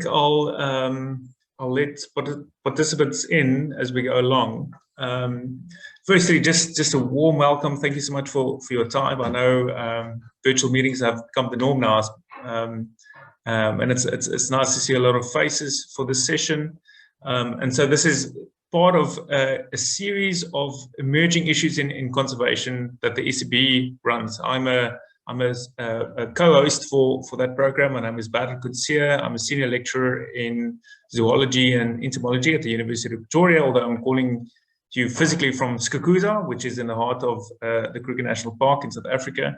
think I'll let participants in as we go along. Firstly, just a warm welcome. Thank you so much for your time. I know virtual meetings have become the norm now, and it's nice to see a lot of faces for this session. And so this is part of a series of emerging issues in conservation that the ECB runs. I'm a co-host for that program. My name is Dirk Roux. I'm a senior lecturer in zoology and entomology at the University of Pretoria, although I'm calling to you physically from Skukuza, which is in the heart of the Kruger National Park in South Africa.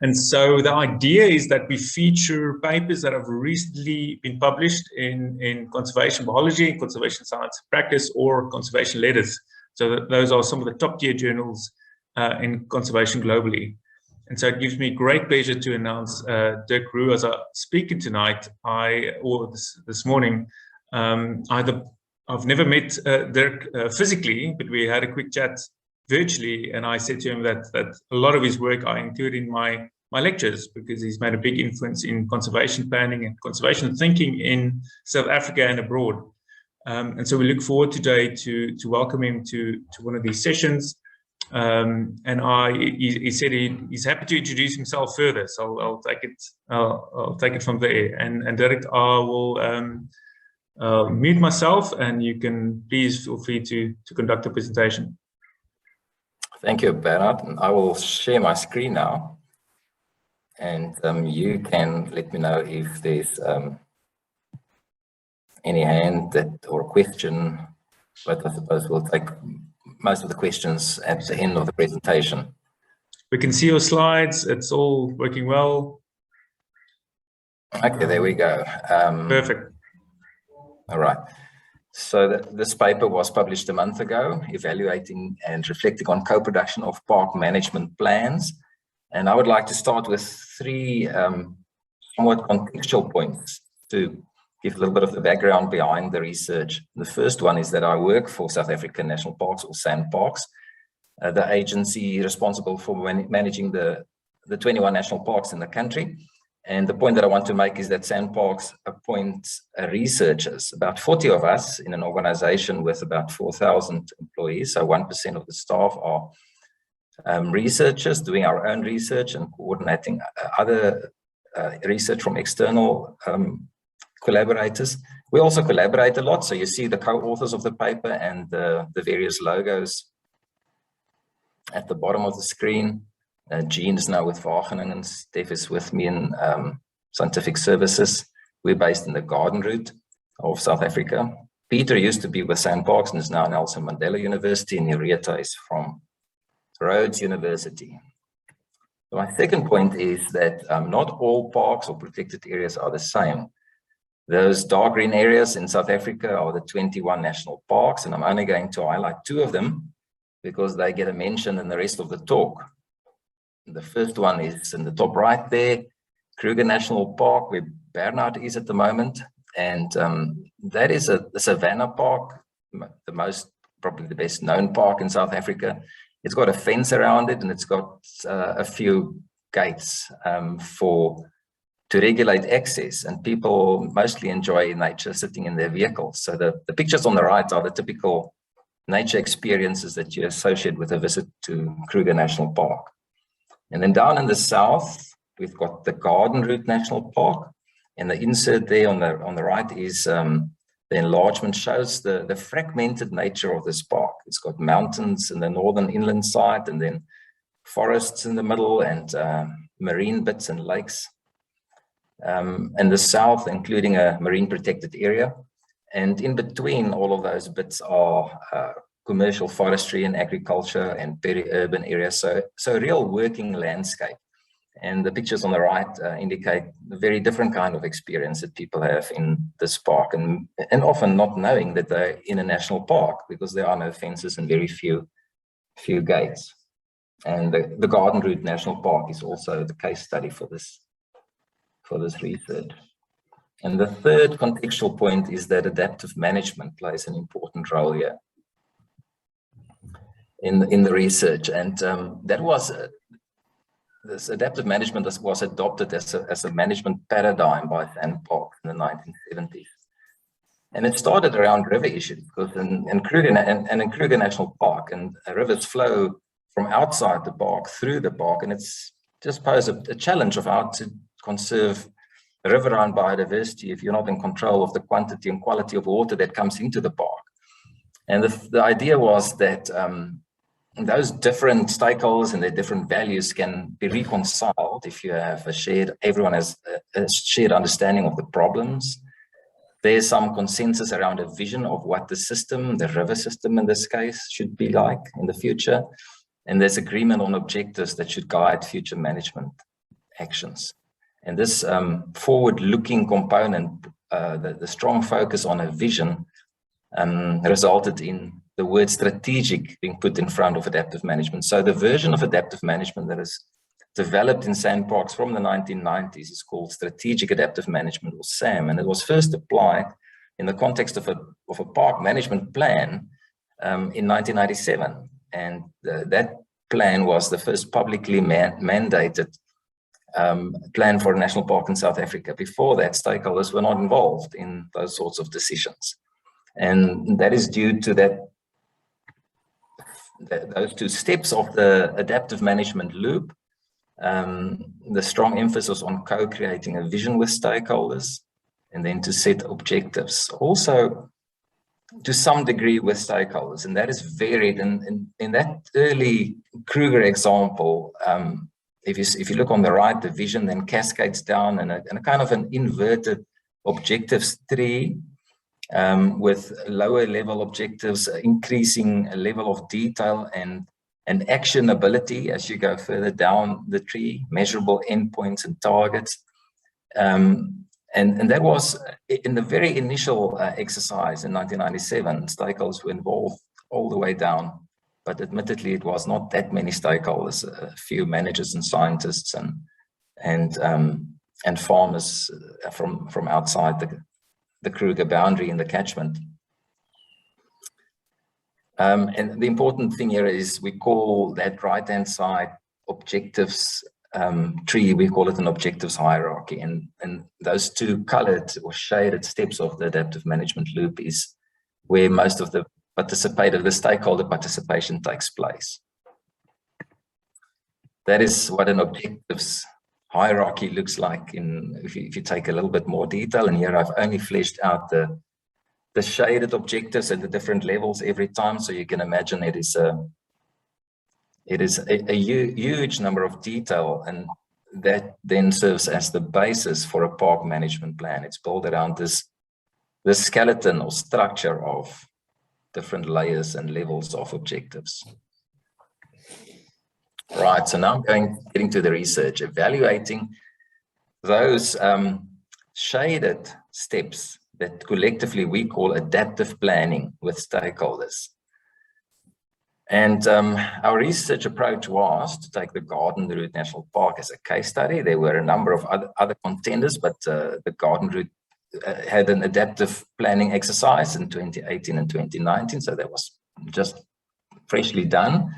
And so the idea is that we feature papers that have recently been published in conservation biology, conservation science practice, or conservation letters. So those are some of the top tier journals in conservation globally. And so it gives me great pleasure to announce Dirk Roux as our speaker tonight. This morning. I've never met Dirk physically, but we had a quick chat virtually, and I said to him that a lot of his work I include in my lectures because he's made a big influence in conservation planning and conservation thinking in South Africa and abroad. And so we look forward today to welcome him to one of these sessions. And he said he's happy to introduce himself further, so I'll take it from there. And Dirk, I will mute myself, and you can please feel free to conduct the presentation. Thank you, Bernard. I will share my screen now, and you can let me know if there's any hand or question, but I suppose we'll take most of the questions at the end of the presentation. We can see your slides. It's all working well. Okay, there we go. Perfect. All right. So this paper was published a month ago, evaluating and reflecting on co-production of park management plans. And I would like to start with three somewhat contextual points to give a little bit of the background behind the research. The first one is that I work for South African National Parks, or SANParks, the agency responsible for managing the 21 national parks in the country. And the point that I want to make is that SANParks appoints researchers, about 40 of us in an organization with about 4,000 employees. So 1% of the staff are researchers doing our own research and coordinating other research from external collaborators. We also collaborate a lot. So you see the co-authors of the paper and the various logos at the bottom of the screen. Jean is now with Wageningen, Steph is with me in Scientific Services. We're based in the Garden Route of South Africa. Peter used to be with SANParks and is now Nelson Mandela University, and Henrietta is from Rhodes University. So my second point is that not all parks or protected areas are the same. Those dark green areas in South Africa are the 21 national parks, and I'm only going to highlight two of them because they get a mention in the rest of the talk. The first one is in the top right there, Kruger National Park, where Bernard is at the moment. And that is a savanna park, probably the best known park in South Africa. It's got a fence around it, and it's got a few gates to regulate access. And people mostly enjoy nature sitting in their vehicles. So the pictures on the right are the typical nature experiences that you associate with a visit to Kruger National Park. And then down in the south, we've got the Garden Route National Park, and the insert there on the right is the enlargement shows the fragmented nature of this park. It's got mountains in the northern inland side, and then forests in the middle, and marine bits and lakes. And the south, including a marine protected area. And in between all of those bits are commercial forestry and agriculture and peri-urban areas, so a real working landscape. And the pictures on the right indicate a very different kind of experience that people have in this park, and often not knowing that they're in a national park because there are no fences and very few gates. And the Garden Route National Park is also the case study for this research. And the third contextual point is that adaptive management plays an important role here in the research, and that was this adaptive management was adopted as a management paradigm by SANParks in the 1970s. And it started around river issues, because in Kruger National Park, and rivers flow from outside the park through the park, and it's just posed a challenge of how to conserve riverine biodiversity if you're not in control of the quantity and quality of water that comes into the park. And the idea was that those different stakeholders and their different values can be reconciled if you have everyone has a shared understanding of the problems. There's some consensus around a vision of what the river system in this case, should be like in the future. And there's agreement on objectives that should guide future management actions. And this forward-looking component, the strong focus on a vision, resulted in the word strategic being put in front of adaptive management. So the version of adaptive management that is developed in SANParks from the 1990s is called Strategic Adaptive Management, or SAM, and it was first applied in the context of a park management plan in 1997. And that plan was the first publicly mandated plan for a national park in South Africa. Before that, stakeholders were not involved in those sorts of decisions. And that is due to those two steps of the adaptive management loop, the strong emphasis on co-creating a vision with stakeholders, and then to set objectives. Also, to some degree with stakeholders, and that is varied. In that early Kruger example, if you look on the right, the vision then cascades down in a kind of an inverted objectives tree, with lower level objectives, increasing a level of detail and actionability as you go further down the tree, measurable endpoints and targets. And that was in the very initial exercise in 1997. Stakeholders were involved all the way down, but admittedly it was not that many stakeholders, a few managers and scientists and farmers from outside the Kruger boundary in the catchment. And the important thing here is we call that right-hand side objectives tree, we call it an objectives hierarchy. And those two colored or shaded steps of the adaptive management loop is where most of the stakeholder participation takes place. That is what an objectives hierarchy looks like if you take a little bit more detail. And here I've only fleshed out the shaded objectives at the different levels every time, so you can imagine it is a huge number of detail, and that then serves as the basis for a park management plan. It's built around this skeleton or structure of different layers and levels of objectives. Right, so now I'm getting to the research, evaluating those shaded steps that collectively we call adaptive planning with stakeholders. And our research approach was to take the Garden Route National Park as a case study. There were a number of other contenders, but the Garden Route had an adaptive planning exercise in 2018 and 2019, so that was just freshly done.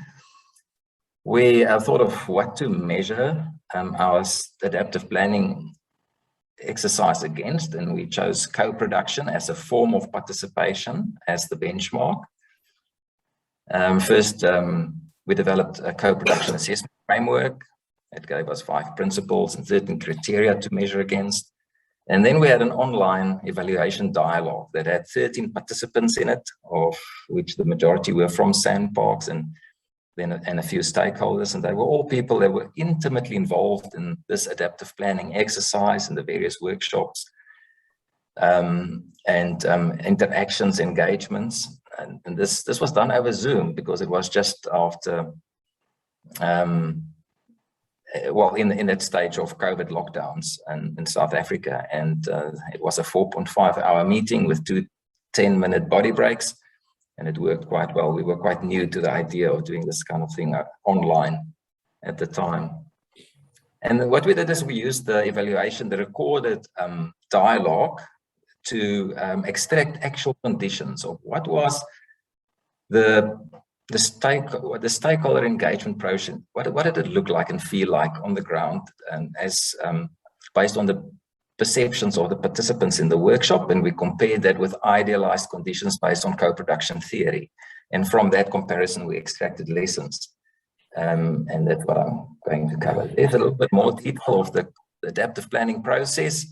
We thought of what to measure our adaptive planning exercise against, and we chose co-production as a form of participation as the benchmark. First, we developed a co-production assessment framework. It gave us 5 principles and 13 criteria to measure against. And then we had an online evaluation dialogue that had 13 participants in it, of which the majority were from SANParks and a few stakeholders. And they were all people that were intimately involved in this adaptive planning exercise and the various workshops and interactions, engagements. And this was done over Zoom because it was just after, well, in that stage of COVID lockdowns in South Africa. And it was a 4.5-hour meeting with 2 10-minute body breaks, and it worked quite well. We were quite new to the idea of doing this kind of thing online at the time. And what we did is we used the evaluation, the recorded dialogue, to extract actual conditions of what was the the stakeholder engagement process, what did it look like and feel like on the ground, and as based on the perceptions of the participants in the workshop, and we compared that with idealized conditions based on co-production theory. And from that comparison, we extracted lessons. And that's what I'm going to cover. There's a little bit more detail of the adaptive planning process,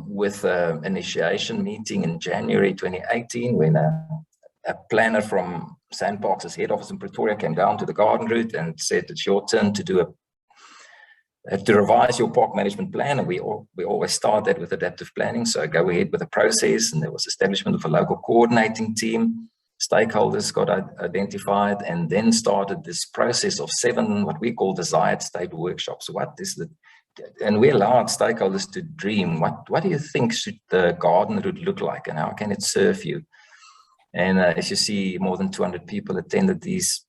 with an initiation meeting in January 2018, when a planner from Sandparks' head office in Pretoria came down to the garden route and said, it's your turn to revise your park management plan. And we always start that with adaptive planning. So go ahead with the process, and there was establishment of a local coordinating team. Stakeholders got identified, and then started this process of 7 what we call desired state workshops. And we allowed stakeholders to dream. What do you think should the garden route look like, and how can it serve you? And as you see, more than 200 people attended these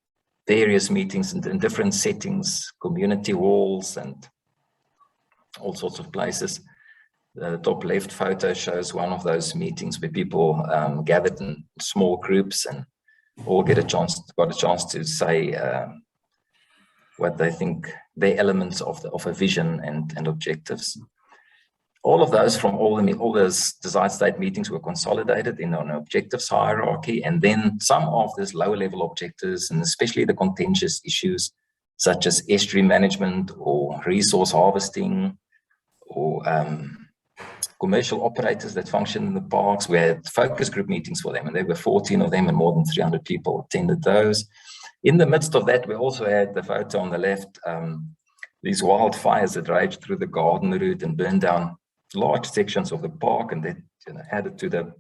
various meetings in different settings, community halls and all sorts of places. The top left photo shows one of those meetings where people gathered in small groups and all got a chance to say what they think their elements of a vision and objectives. All of those from all those desired state meetings were consolidated in an objectives hierarchy, and then some of these lower level objectives, and especially the contentious issues such as estuary management or resource harvesting or commercial operators that function in the parks. We had focus group meetings for them, and there were 14 of them, and more than 300 people attended those. In the midst of that, we also had the photo on the left, these wildfires that raged through the garden route and burned down large sections of the park, and that added to the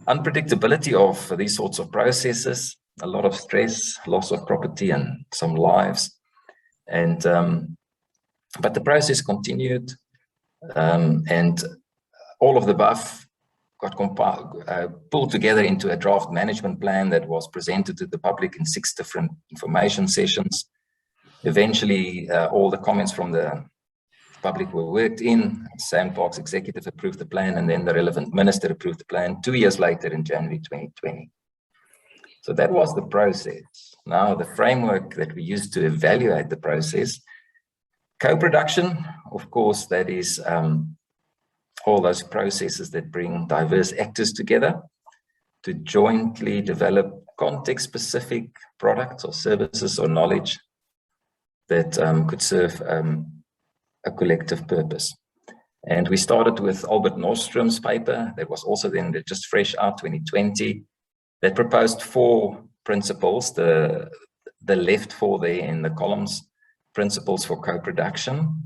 unpredictability of these sorts of processes, a lot of stress, loss of property and some lives. And but the process continued, and all of the above got pulled together into a draft management plan that was presented to the public in 6 different information sessions. Eventually, all the comments from the public were worked in. Sandparks executive approved the plan, and then the relevant minister approved the plan 2 years later in January 2020. So that was the process. Now, the framework that we used to evaluate the process, co-production, of course, that is all those processes that bring diverse actors together to jointly develop context-specific products or services or knowledge that could serve a collective purpose. And we started with Albert Nordstrom's paper that was also then just fresh out 2020, that proposed 4 principles, the left 4 there in the columns, principles for co-production.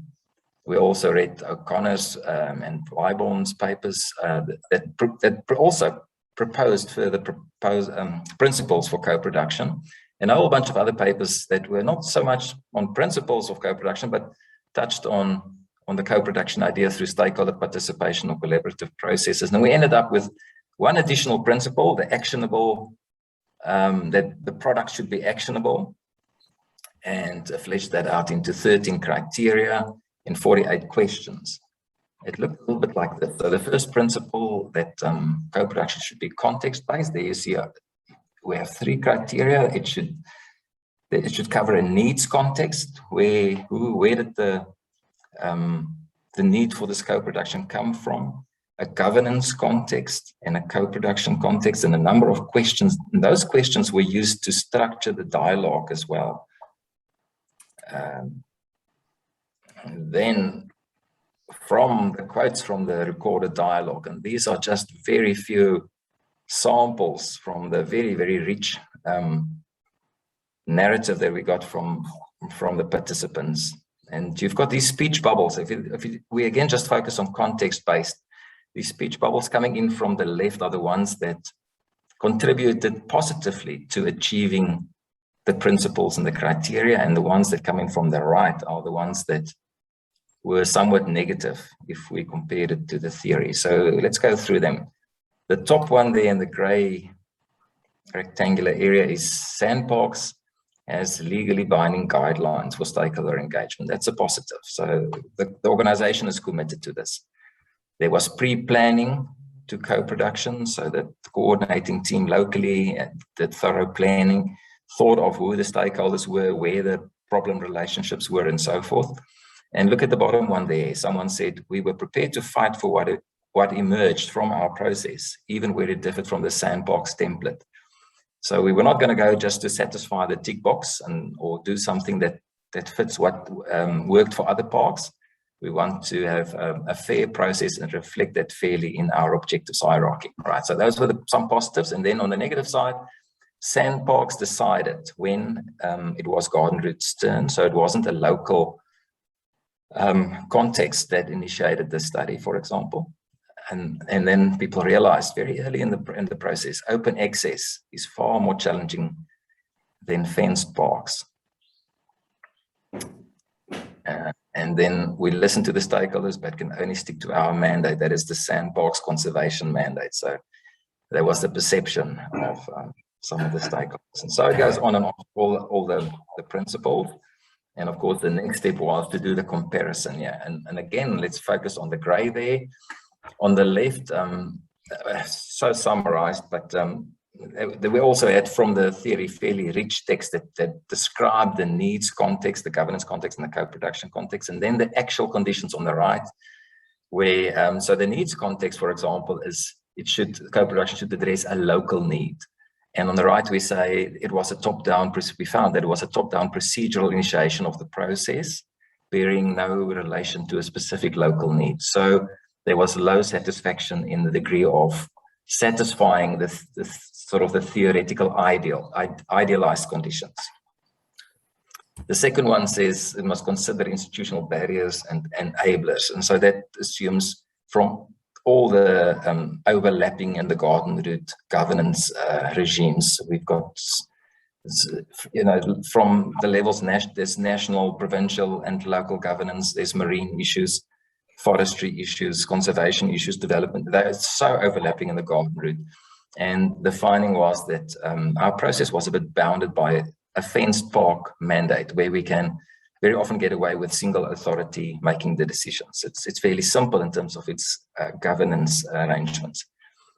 We also read O'Connor's and Wyborn's papers that also proposed further principles for co-production, and a whole bunch of other papers that were not so much on principles of co-production, but touched on the co-production idea through stakeholder participation or collaborative processes. And we ended up with one additional principle, the actionable, that the product should be actionable, and fleshed that out into 13 criteria in 48 questions. It looked a little bit like this. So the first principle, that co-production should be context-based. There you see we have 3 criteria. It should cover a needs context. Where did the need for this co-production come from? A governance context and a co-production context, and a number of questions. And those questions were used to structure the dialogue as well. Then from the quotes from the recorded dialogue, and these are just very few samples from the very, very rich narrative that we got from the participants. And you've got these speech bubbles. We again just focus on context-based. These speech bubbles coming in from the left are the ones that contributed positively to achieving the principles and the criteria, and the ones that come in from the right are the ones that were somewhat negative if we compared it to the theory. So let's go through them. The top one there in the gray rectangular area is Sandparks as legally binding guidelines for stakeholder engagement. That's a positive. So the organization is committed to this. There was pre-planning to co-production, so that the coordinating team locally did thorough planning, thought of who the stakeholders were, where the problem relationships were, and so forth. And look at the bottom one there. Someone said, we were prepared to fight for what emerged from our process, even where it differed from the sandbox template. So we were not going to go just to satisfy the tick box or do something that fits what worked for other parks. We want to have a fair process and reflect that fairly in our objectives hierarchy, right? So those were some positives. And then on the negative side, Sandparks decided when it was Garden Route's turn. So it wasn't a local context that initiated the study, for example. And then people realized very early in the process, open access is far more challenging than fenced parks. And then we listened to the stakeholders, but can only stick to our mandate, that is the sandbox conservation mandate. So there was the perception of some of the stakeholders. And so it goes on and on, all the principles. And of course, the next step was to do the comparison. Yeah, and again, let's focus on the gray there. On the left, so summarized, but we also had from the theory fairly rich text that described the needs context, the governance context, and the co-production context, and then the actual conditions on the right, where so the needs context, for example, is co-production should address a local need, and on the right we say it was a top-down. We found that it was a top-down procedural initiation of the process, bearing no relation to a specific local need. So there was low satisfaction in the degree of satisfying the sort of the theoretical idealized conditions. The second one says it must consider institutional barriers and enablers. And so that assumes from all the overlapping in the Garden Route governance regimes, we've got, from the levels, there's national, provincial, and local governance, there's marine issues, forestry issues, conservation issues, development. They're so overlapping in the Garden Route. And the finding was that our process was a bit bounded by a fenced park mandate, where we can very often get away with single authority making the decisions. It's fairly simple in terms of its governance arrangements.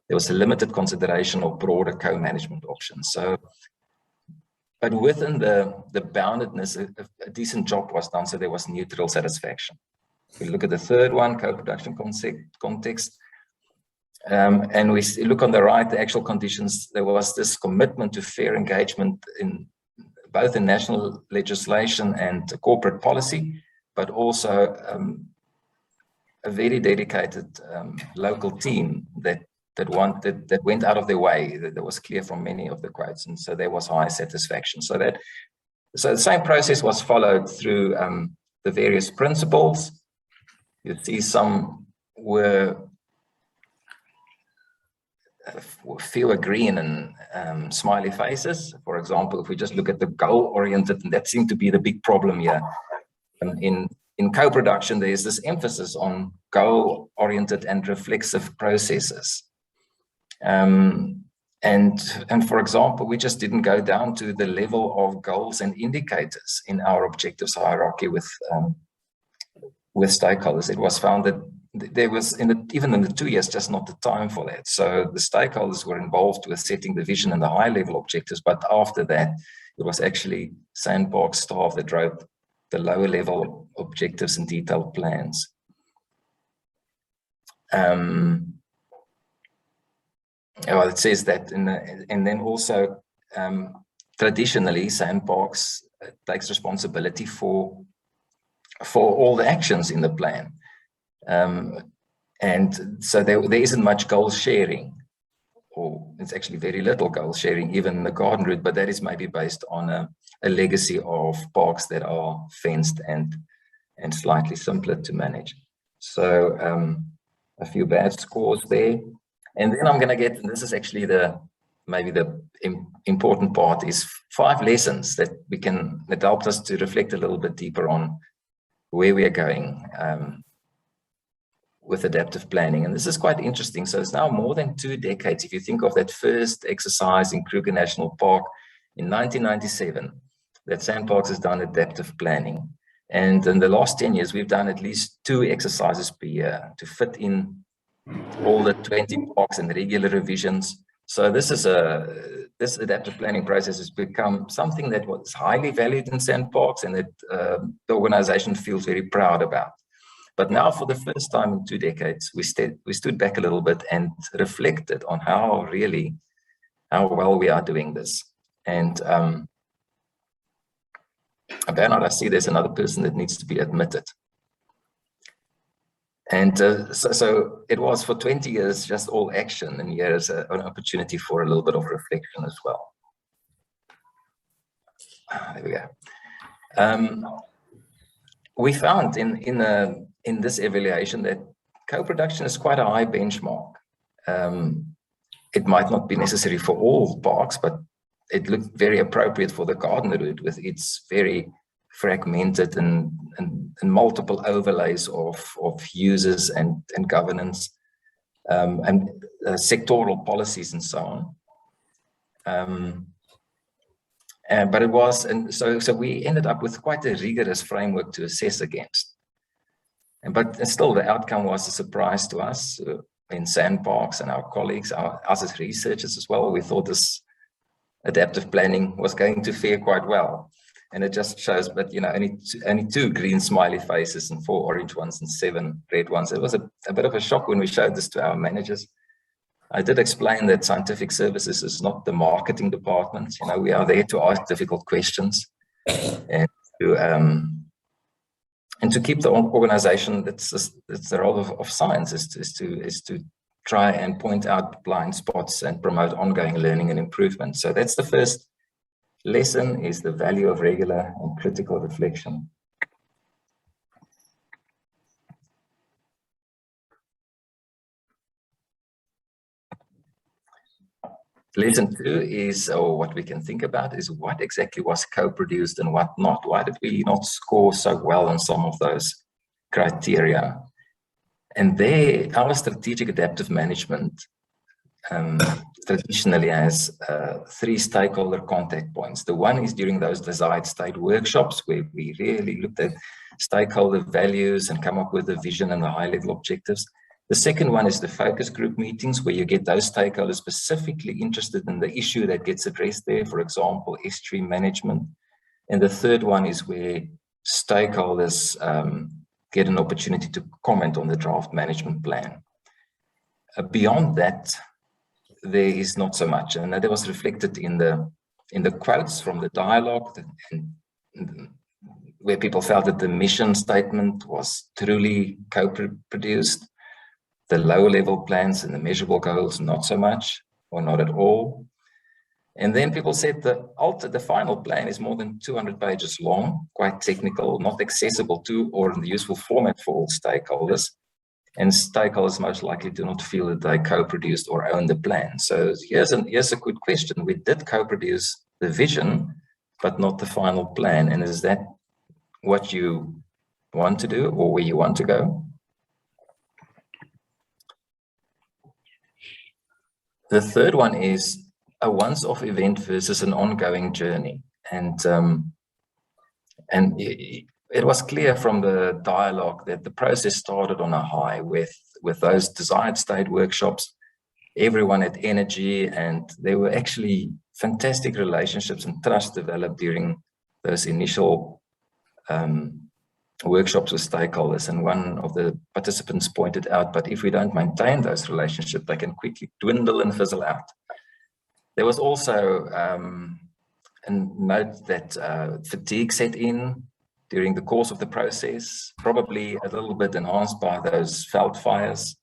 There was a limited consideration of broader co-management options. So, but within the boundedness, a decent job was done, so there was neutral satisfaction. We look at the third one, co-production context, and we look on the right, the actual conditions. There was this commitment to fair engagement in both in national legislation and corporate policy, but also a very dedicated local team that went out of their way. That was clear from many of the quotes, and so there was high satisfaction. So the same process was followed through the various principles. You see some were fewer green and smiley faces. For example, if we just look at the goal-oriented, and that seemed to be the big problem here. In co-production, there is this emphasis on goal-oriented and reflexive processes. And for example, we just didn't go down to the level of goals and indicators in our objectives hierarchy with stakeholders. It was found that there was, even in the 2 years, just not the time for that. So the stakeholders were involved with setting the vision and the high-level objectives, but after that, it was actually Sandpark staff that wrote the lower-level objectives and detailed plans. Well, it says that, and then also traditionally, Sandparks takes responsibility for all the actions in the plan. And so there isn't much goal sharing, or it's actually very little goal sharing, even in the Garden Route, but that is maybe based on a legacy of parks that are fenced and slightly simpler to manage. So a few bad scores there. And then I'm going to get, and this is actually maybe the important part, is 5 lessons that helped us to reflect a little bit deeper on where we are going with adaptive planning. And this is quite interesting. So it's now more than 2 decades. If you think of that first exercise in Kruger National Park in 1997, that Sandparks has done adaptive planning. And in the last 10 years, we've done at least 2 exercises per year to fit in all the 20 parks and regular revisions. So this adaptive planning process has become something that was highly valued in SANParks and that the organization feels very proud about. But now, for the first time in 2 decades, we stood back a little bit and reflected on how well we are doing this. And Bernard, I see there's another person that needs to be admitted. And so it was for 20 years just all action, and here is an opportunity for a little bit of reflection as well. There we go. We found in this evaluation that co-production is quite a high benchmark. It might not be necessary for all parks, but it looked very appropriate for the Gardenerwood with its very fragmented and multiple overlays of users and governance and sectoral policies and so on. But it was, and so we ended up with quite a rigorous framework to assess against. But still, the outcome was a surprise to us in SANParks and our colleagues, us as researchers as well. We thought this adaptive planning was going to fare quite well. And it just shows, but only 2 green smiley faces and 4 orange ones and 7 red ones. It was a bit of a shock when we showed this to our managers. I did explain that scientific services is not the marketing department. We are there to ask difficult questions and to keep the organization. That's the role of science is to try and point out blind spots and promote ongoing learning and improvement. So that's the first lesson, is the value of regular and critical reflection. Lesson 2 is, or what we can think about, is what exactly was co-produced and what not. Why did we not score so well on some of those criteria? And there, our strategic adaptive management traditionally has 3 stakeholder contact points. The one is during those desired state workshops, where we really looked at stakeholder values and come up with a vision and the high-level objectives. The second one is the focus group meetings, where you get those stakeholders specifically interested in the issue that gets addressed there, for example, estuary management. And the third one is where stakeholders get an opportunity to comment on the draft management plan. Beyond that, there is not so much, and that was reflected in the quotes from the dialogue, and where people felt that the mission statement was truly co-produced. The low-level plans and the measurable goals, not so much, or not at all. And then people said the final plan is more than 200 pages long, quite technical, not accessible to or in the useful format for all stakeholders. And stakeholders most likely do not feel that they co-produced or own the plan. So here's a good question. We did co-produce the vision, but not the final plan. And is that what you want to do or where you want to go? The third one is a once-off event versus an ongoing journey. And it was clear from the dialogue that the process started on a high with those desired state workshops. Everyone had energy, and there were actually fantastic relationships and trust developed during those initial workshops with stakeholders. And one of the participants pointed out, but if we don't maintain those relationships, they can quickly dwindle and fizzle out. There was also a note that fatigue set in during the course of the process, probably a little bit enhanced by those veld fires.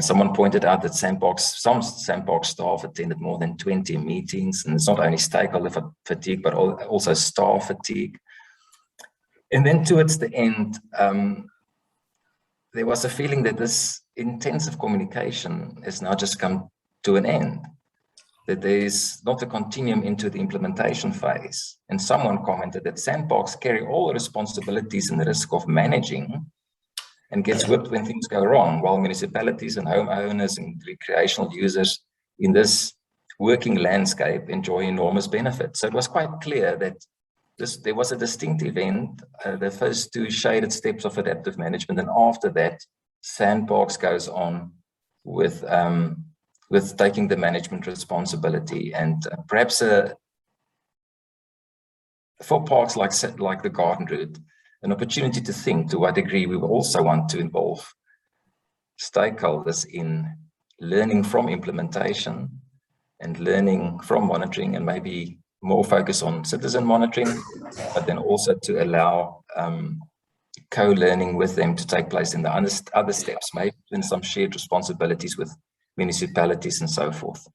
Someone pointed out that some SANParks staff attended more than 20 meetings, and it's not only stakeholder fatigue, but also staff fatigue. And then towards the end, there was a feeling that this intensive communication has now just come to an end, that there is not a continuum into the implementation phase. And someone commented that SANParks carry all the responsibilities and the risk of managing and gets whipped when things go wrong, while municipalities and homeowners and recreational users in this working landscape enjoy enormous benefits. So it was quite clear that there was a distinct event, the first 2 shaded steps of adaptive management, and after that, Sandbox goes on with taking the management responsibility, and perhaps for parks like the Garden Route, an opportunity to think to what degree we will also want to involve stakeholders in learning from implementation and learning from monitoring, and maybe more focus on citizen monitoring, but then also to allow co-learning with them to take place in the other steps, maybe in some shared responsibilities with municipalities and so forth.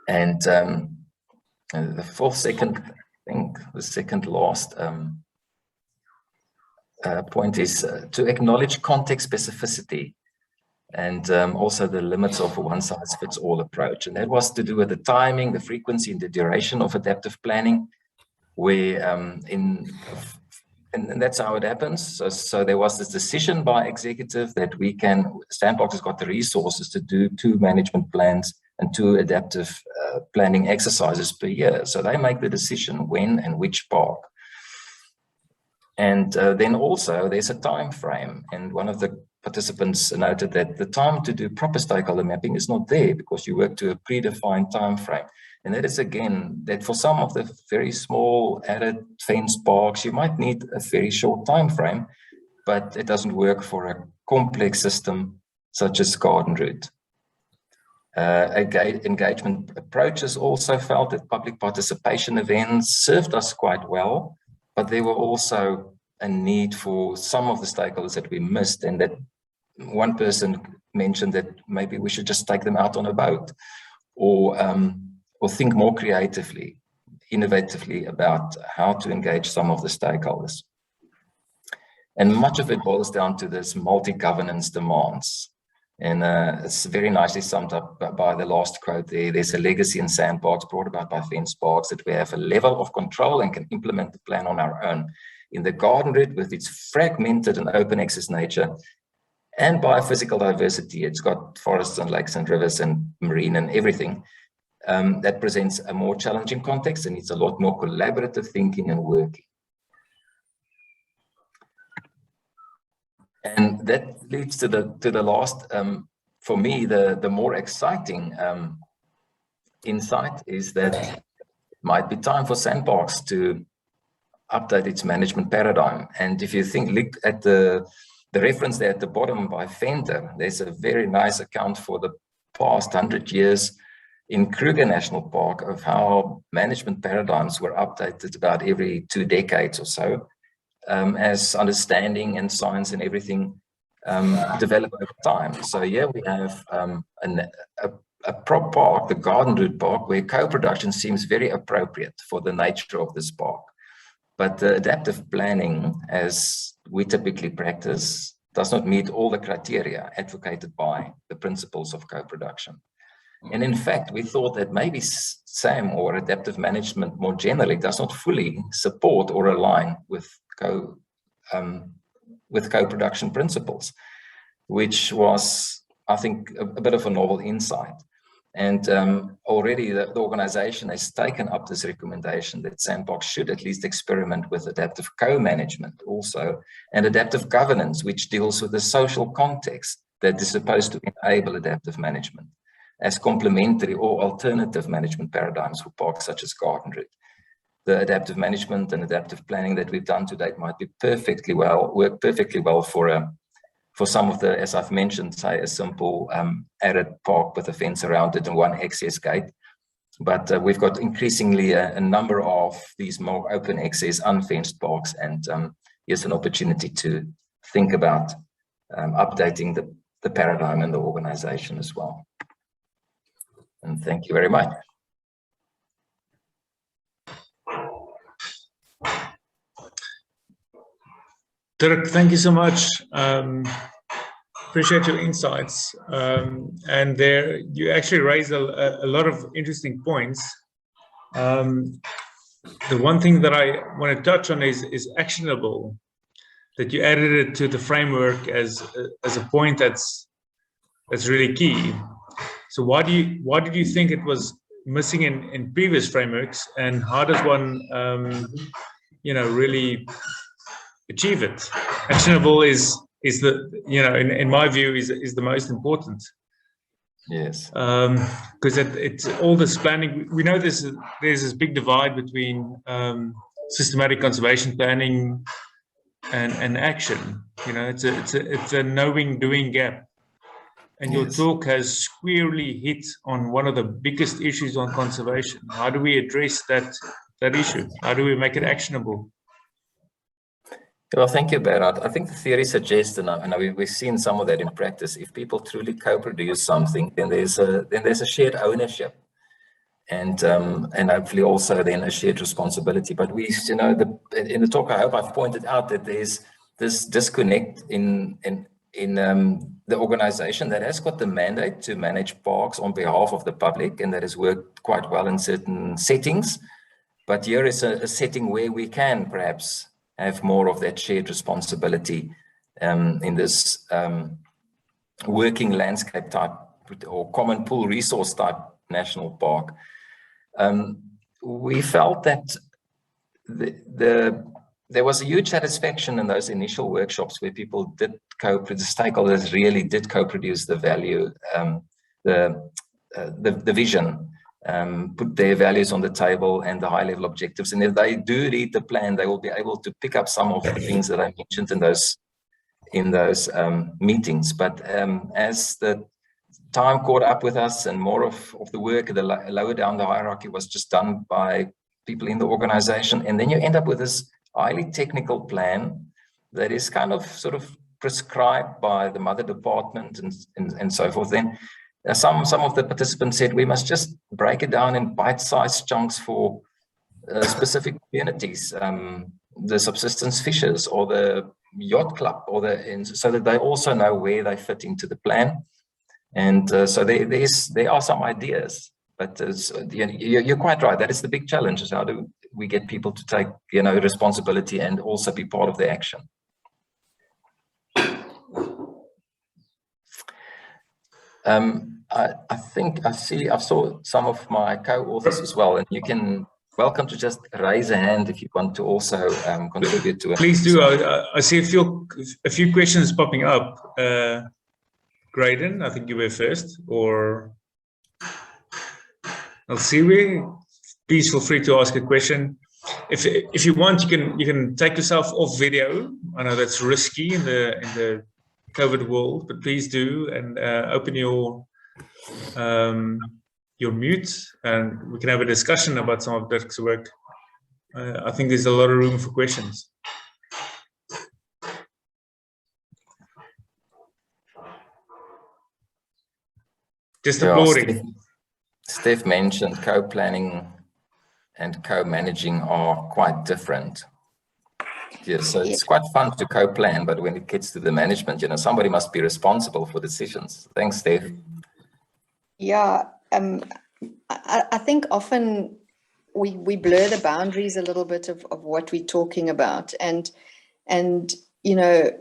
And the second last point is to acknowledge context specificity and also the limits of a one-size-fits-all approach. And that was to do with the timing, the frequency, and the duration of adaptive planning, where and that's how it happens. So there was this decision by executive that Sandbox has got the resources to do 2 management plans and 2 adaptive planning exercises per year. So they make the decision when and which park. And then also there's a time frame. And one of the participants noted that the time to do proper stakeholder mapping is not there because you work to a predefined time frame. And that is, again, that for some of the very small added fence parks, you might need a very short time frame, but it doesn't work for a complex system such as Garden Route. Engagement approaches also felt that public participation events served us quite well, but there were also a need for some of the stakeholders that we missed, and that one person mentioned that maybe we should just take them out on a boat, or think more creatively, innovatively about how to engage some of the stakeholders. And much of it boils down to this multi-governance demands. And it's very nicely summed up by the last quote there. There's a legacy in sandparks brought about by fence parks that we have a level of control and can implement the plan on our own. In the Garden Route, with its fragmented and open access nature and biophysical diversity, it's got forests and lakes and rivers and marine and everything. That presents a more challenging context, and it's a lot more collaborative thinking and working. And that leads to the last, for me, the more exciting insight is that it might be time for Sandbox to update its management paradigm. And if you look at the reference there at the bottom by Fender, there's a very nice account for the past 100 years in Kruger National Park of how management paradigms were updated about every 2 decades or so, as understanding and science and everything develop over time. So here we have a prop park, the Garden Route Park, where co-production seems very appropriate for the nature of this park. But the adaptive planning, as we typically practice, does not meet all the criteria advocated by the principles of co-production. And in fact, we thought that maybe SAM, or adaptive management more generally, does not fully support or align with co-production principles, which was, I think, a bit of a novel insight. And already the organization has taken up this recommendation that Sandbox should at least experiment with adaptive co-management also, and adaptive governance, which deals with the social context that is supposed to enable adaptive management as complementary or alternative management paradigms for parks such as Garden Route. The adaptive management and adaptive planning that we've done to date might be work perfectly well for some of the, as I've mentioned, say a simple added park with a fence around it and 1 access gate. But we've got increasingly a number of these more open access, unfenced parks, and here's an opportunity to think about updating the paradigm and the organization as well. And thank you very much. Dirk, thank you so much. Appreciate your insights. And there, you actually raised a lot of interesting points. The one thing that I want to touch on is actionable, that you added it to the framework as a point that's really key. So why did you think it was missing in previous frameworks, and how does one really achieve it. Actionable is the, you know, in my view, is the most important. Yes. Because it's all this planning. We know there's this big divide between systematic conservation planning and action. You know, it's a knowing doing gap. And your talk has squarely hit on one of the biggest issues on conservation. How do we address that issue? How do we make it actionable? Well, thank you, Bernard. I think the theory suggests, and we've seen some of that in practice. If people truly co-produce something, then there's a shared ownership, and hopefully also then a shared responsibility. But we, you know, in the talk, I hope I've pointed out that there's this disconnect in the organization that has got the mandate to manage parks on behalf of the public, and that has worked quite well in certain settings. But here is a setting where we can perhaps have more of that shared responsibility in this working landscape type or common pool resource type national park. We felt that there was a huge satisfaction in those initial workshops where people did the stakeholders really did co-produce the value, the vision, put their values on the table and the high-level objectives. And if they do read the plan, they will be able to pick up some of the things that I mentioned in those meetings. But as the time caught up with us and more of the work, the lower down the hierarchy was just done by people in the organization, and then you end up with this highly technical plan that is kind of sort of prescribed by the mother department and so forth. Then some of the participants said we must just break it down in bite-sized chunks for specific communities, the subsistence fishers or the yacht club, or so that they also know where they fit into the plan. And so there are some ideas, but you're quite right. That is the big challenge: is how do we get people to take, you know, responsibility and also be part of the action. I think I saw some of my co-authors as well, and you can welcome to just raise a hand if you want to also contribute to it. Please do. I see a few questions popping up. Graydon, I think you were first, or Alciwe. Please feel free to ask a question. If you want, you can take yourself off video. I know that's risky in the COVID world, but please do, and open your mute, and we can have a discussion about some of Dirk's work. I think there's a lot of room for questions. Just applauding. Steph mentioned co-planning and co-managing are quite different. Yes, so it's quite fun to co-plan, but when it gets to the management, you know, somebody must be responsible for decisions. Thanks, Steph. Yeah, I think often we blur the boundaries a little bit of what we're talking about, and you know,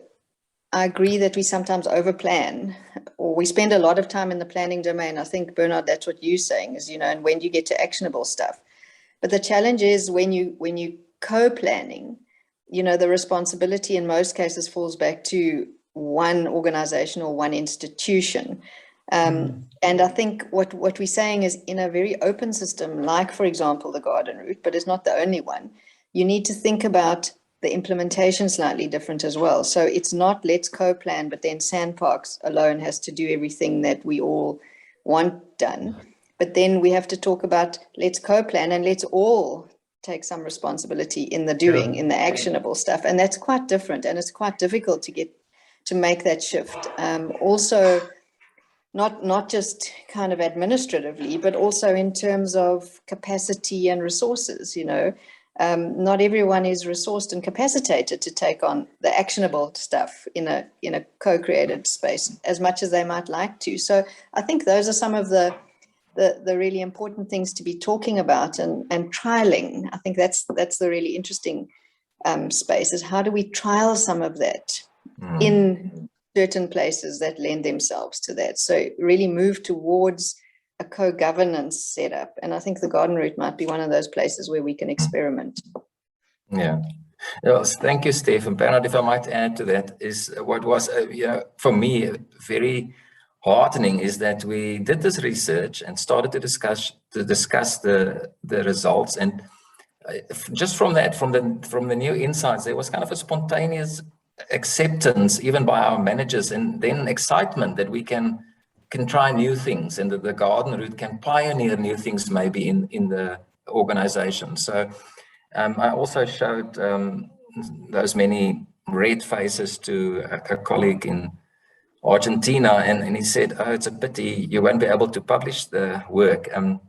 I agree that we sometimes overplan, or we spend a lot of time in the planning domain. I think, Bernard, that's what you're saying is, you know, and when you get to actionable stuff. But the challenge is when you co-planning, you know, the responsibility in most cases falls back to one organization or one institution. And I think what we're saying is, in a very open system, like, for example, the garden route, but it's not the only one, you need to think about the implementation slightly different as well. So it's not let's co-plan, but then Sandparks alone has to do everything that we all want done. But then we have to talk about let's co-plan and let's all take some responsibility in the doing, in the actionable stuff. And that's quite different, and it's quite difficult to make that shift. Also, not just kind of administratively, but also in terms of capacity and resources, you know. Not everyone is resourced and capacitated to take on the actionable stuff in a co-created space as much as they might like to. So I think those are some of the really important things to be talking about and trialing. I think that's the really interesting space, is how do we trial some of that in certain places that lend themselves to that. So really move towards a co-governance setup. And I think the garden route might be one of those places where we can experiment. Yeah. Yes, thank you, Stephen. Bernard, if I might add to that, is what was for me very heartening is that we did this research and started to discuss the results, and just from that, from the new insights, there was kind of a spontaneous acceptance even by our managers, and then excitement that we can try new things, and that the garden route can pioneer new things maybe in the organization. So I also showed those many red faces to a colleague in Argentina, and he said, "Oh, it's a pity you won't be able to publish the work." And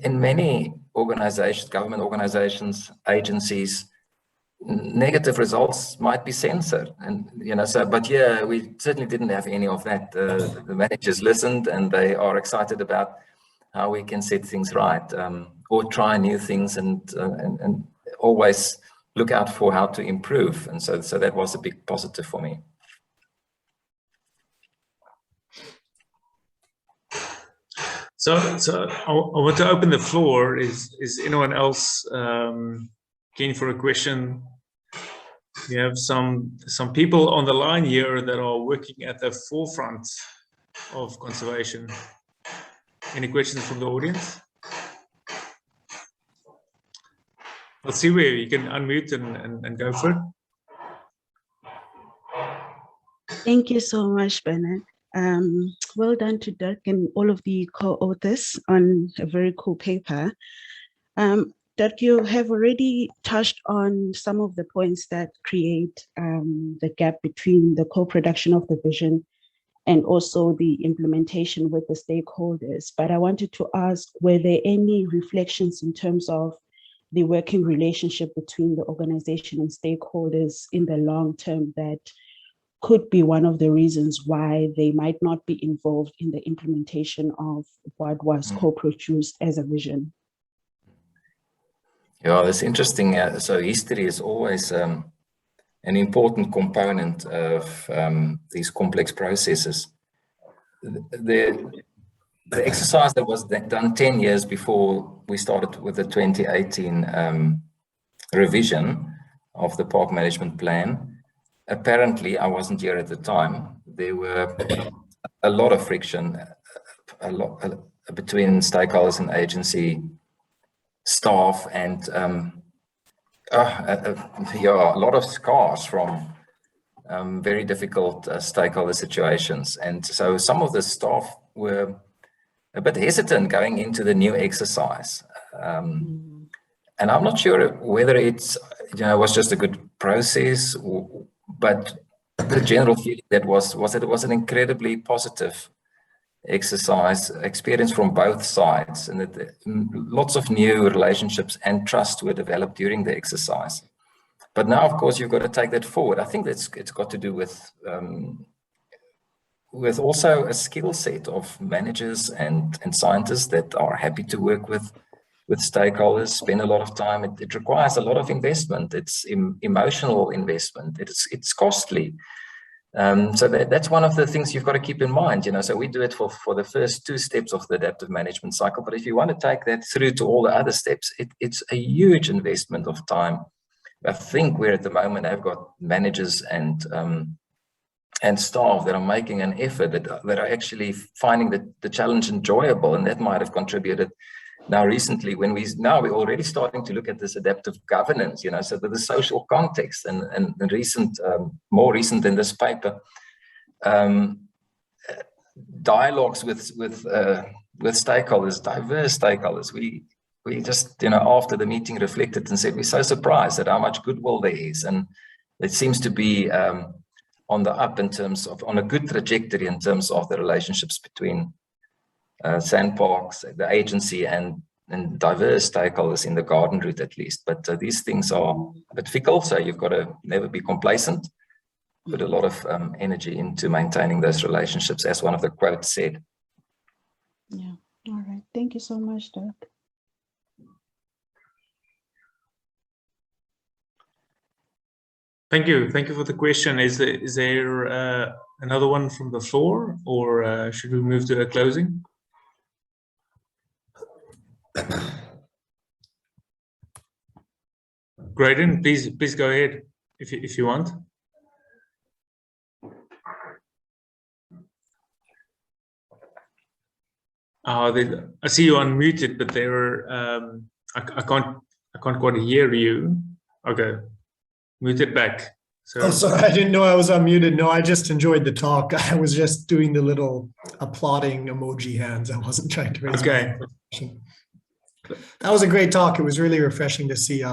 in many organizations, government organizations, agencies, negative results might be censored, and so. But yeah, we certainly didn't have any of that. The managers listened, and they are excited about how we can set things right, or try new things, and always look out for how to improve. And so that was a big positive for me. So I want to open the floor. Is anyone else keen for a question? We have some people on the line here that are working at the forefront of conservation. Any questions from the audience? Let's see where you can unmute and go for it. Thank you so much, Bernard. Well done to Dirk and all of the co-authors on a very cool paper. Dirk, you have already touched on some of the points that create the gap between the co-production of the vision and also the implementation with the stakeholders. But I wanted to ask, were there any reflections in terms of the working relationship between the organization and stakeholders in the long term that could be one of the reasons why they might not be involved in the implementation of what was co-produced as a vision? Yeah, that's interesting. So history is always an important component of these complex processes. The exercise that was done 10 years before we started with the 2018 revision of the park management plan, apparently, I wasn't here at the time, there were a lot of friction between stakeholders and agency staff, and a lot of scars from very difficult stakeholder situations. And so some of the staff were a bit hesitant going into the new exercise. And I'm not sure whether it's, was just a good process, but the general feeling that was that it was an incredibly positive exercise experience from both sides, and that lots of new relationships and trust were developed during the exercise. But now, of course, you've got to take that forward. I think it's got to do with also a skill set of managers and scientists that are happy to work with stakeholders, spend a lot of time. It requires a lot of investment. It's emotional investment. It's costly. So that's one of the things you've got to keep in mind. So we do it for the first 2 steps of the adaptive management cycle. But if you want to take that through to all the other steps, it's a huge investment of time. I think we're at the moment, I've got managers and staff that are making an effort, that are actually finding the challenge enjoyable, and that might have contributed. Now, recently, we're already starting to look at this adaptive governance, so that the social context and more recent in this paper, dialogues with stakeholders, diverse stakeholders. We just, after the meeting reflected and said, we're so surprised at how much goodwill there is. And it seems to be on the up on a good trajectory in terms of the relationships between SANParks, the agency, and diverse stakeholders in the garden route, at least. But these things are a bit fickle, so you've got to never be complacent. Put a lot of energy into maintaining those relationships, as one of the quotes said. Yeah. All right. Thank you so much, Dirk. Thank you. Thank you for the question. Is there another one from the floor, or should we move to a closing? Graydon, please go ahead if you want. I see you unmuted, but I can't quite hear you. Okay, muted back. So, oh, sorry, I didn't know I was unmuted. No, I just enjoyed the talk. I was just doing the little applauding emoji hands. I wasn't trying to raise my hand. That was a great talk. It was really refreshing to see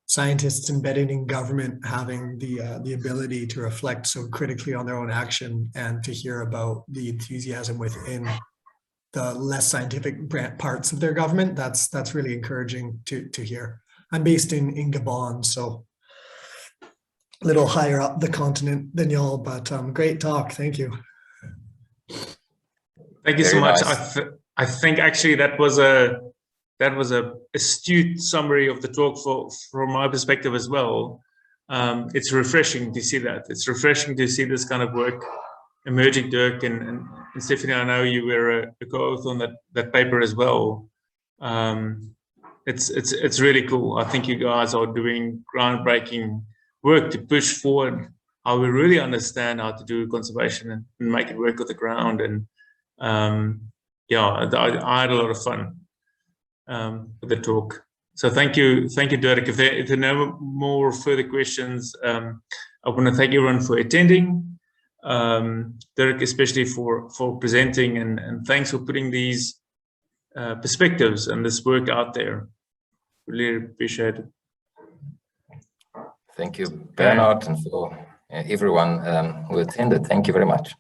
scientists embedded in government having the ability to reflect so critically on their own action, and to hear about the enthusiasm within the less scientific parts of their government. That's really encouraging to hear. I'm based in Gabon, so a little higher up the continent than y'all, but great talk. Thank you. Thank you so much. Nice. I think actually that was a astute summary of the talk from my perspective as well. It's refreshing to see that. It's refreshing to see this kind of work emerging, Dirk, and Stephanie, I know you were a co-author on that paper as well. It's really cool. I think you guys are doing groundbreaking work to push forward how we really understand how to do conservation and make it work with the ground. And yeah, I had a lot of fun with the talk. So thank you, Dirk. If there are no more further questions, I want to thank everyone for attending. Dirk, especially for presenting, and thanks for putting these perspectives and this work out there. Really appreciate it. Thank you, Bernard, and for everyone who attended. Thank you very much.